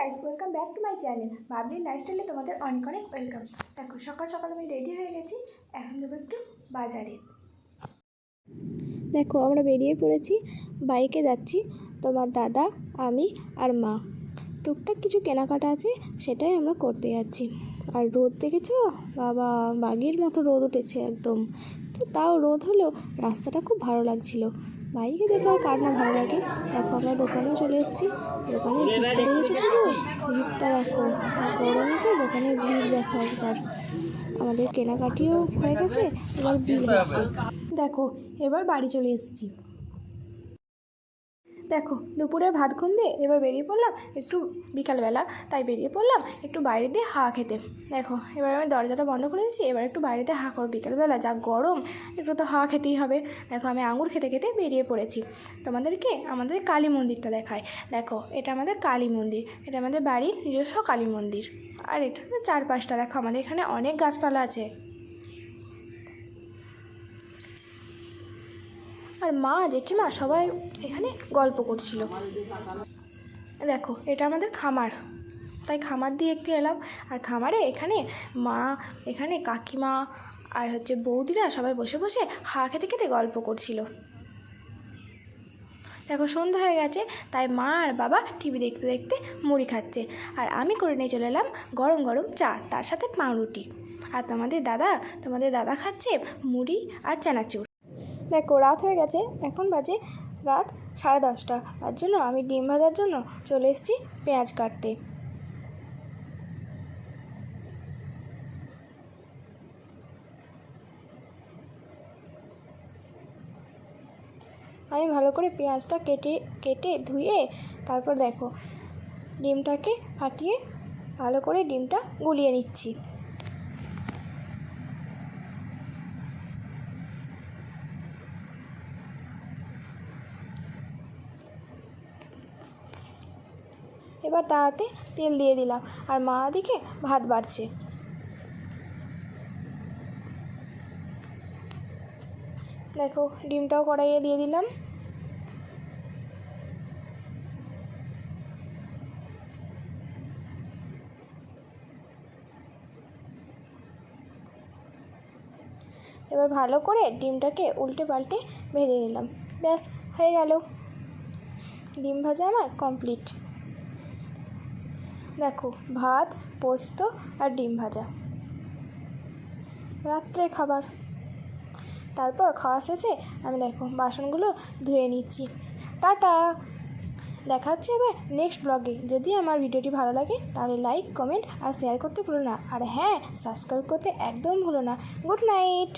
Guys, welcome back to my channel Babli লাইফস্টাইলে তোমাদের অনেক অনেক ওয়েলকাম। দেখো সকাল সকাল আমি রেডি হয়ে গেছি, এখন যাবো একটু বাজারে। দেখো আমরা বেরিয়ে পড়েছি, বাইকে যাচ্ছি। তোমার দাদা, আমি আর মা। টুকটাক কিছু কেনাকাটা আছে, সেটাই আমরা করতে যাচ্ছি। আর রোদ দেখেছো বাবা, বাঘের মতো রোদ উঠেছে একদম। তো তাও রোদ হলেও রাস্তাটা খুব ভালো লাগছিল। বাইকে যেতে আর কার না ভালো লাগে। দেখো আমরা দোকানেও চলে এসেছি। দোকানের ভিড়টা দেখেছো, শুধু ভিড়টা দেখো। গরমে তো দোকানের ভিড় দেখো একবার। আমাদের কেনাকাটিও হয়ে গেছে, এবার বিল হচ্ছে। দেখো এবার বাড়ি চলে এসেছি। দেখো দুপুরের ভাত দিয়ে এবার বেরিয়ে পড়লাম একটু বিকালবেলা, তাই বেরিয়ে পড়লাম একটু বাইরে দিয়ে হাওয়া খেতে। দেখো এবার আমি দরজাটা বন্ধ করে দিচ্ছি, এবার একটু বাইরেতে হাওয়া করো। বিকালবেলা যা গরম, একটু তো হাওয়া খেতেই হবে। দেখো আমি আঙুর খেতে খেতে বেরিয়ে পড়েছি। তোমাদেরকে আমাদের কালী মন্দিরটা দেখায়। দেখো এটা আমাদের কালী মন্দির, এটা আমাদের বাড়ির নিজস্ব কালী মন্দির। আর এটা চারপাশটা দেখো, আমাদের এখানে অনেক গাছপালা আছে। আর মা জেঠিমা সবাই এখানে গল্প করছিল। দেখো এটা আমাদের খামার, তাই খামার দিয়ে একটু এলাম। আর খামারে এখানে মা, এখানে কাকিমা আর বৌদিরা সবাই বসে বসে হাওয়া খেতে খেতে গল্প করছিল। দেখো সন্ধ্যা হয়ে গেছে, তাই মা আর বাবা টিভি দেখতে দেখতে মুড়ি খাচ্ছে। আর আমি করে নিয়ে চলে এলাম গরম গরম চা, তার সাথে পাউরুটি। আর তোমাদের দাদা খাচ্ছে মুড়ি আর চানাচুর। দেখো রাত হয়ে গেছে, এখন বাজে রাত 10:30। তার জন্য আমি ডিম ভাজার জন্য চলে এসেছি পেঁয়াজ কাটতে। আমি ভালো করে পেঁয়াজটা কেটে ধুয়ে তারপর দেখো ডিমটাকে ফাটিয়ে ভালো করে ডিমটা গুলিয়ে নিচ্ছি। এবার তাতে তেল দিয়ে দিলাম, আর মা দিকে ভাত বাড়ছে। দেখো ডিমটাও কড়াইয়ে দিয়ে দিলাম। এবার ভালো করে ডিমটাকে উল্টে পাল্টে ভেজে নিলাম। ব্যাস হয়ে গেল, ডিম ভাজা আমার কমপ্লিট। দেখো ভাত, পোস্ত আর ডিম ভাজা রাত্রে খাবার। তারপর খাওয়া শেষে আমি দেখো বাসনগুলো ধুয়ে নিচ্ছি। টাটা, দেখা হচ্ছে এবার নেক্সট ব্লগে। যদি আমার ভিডিওটি ভালো লাগে তাহলে লাইক, কমেন্ট আর শেয়ার করতে ভুলো না। আর হ্যাঁ, সাবস্ক্রাইব করতে একদম ভুলো না। Good night.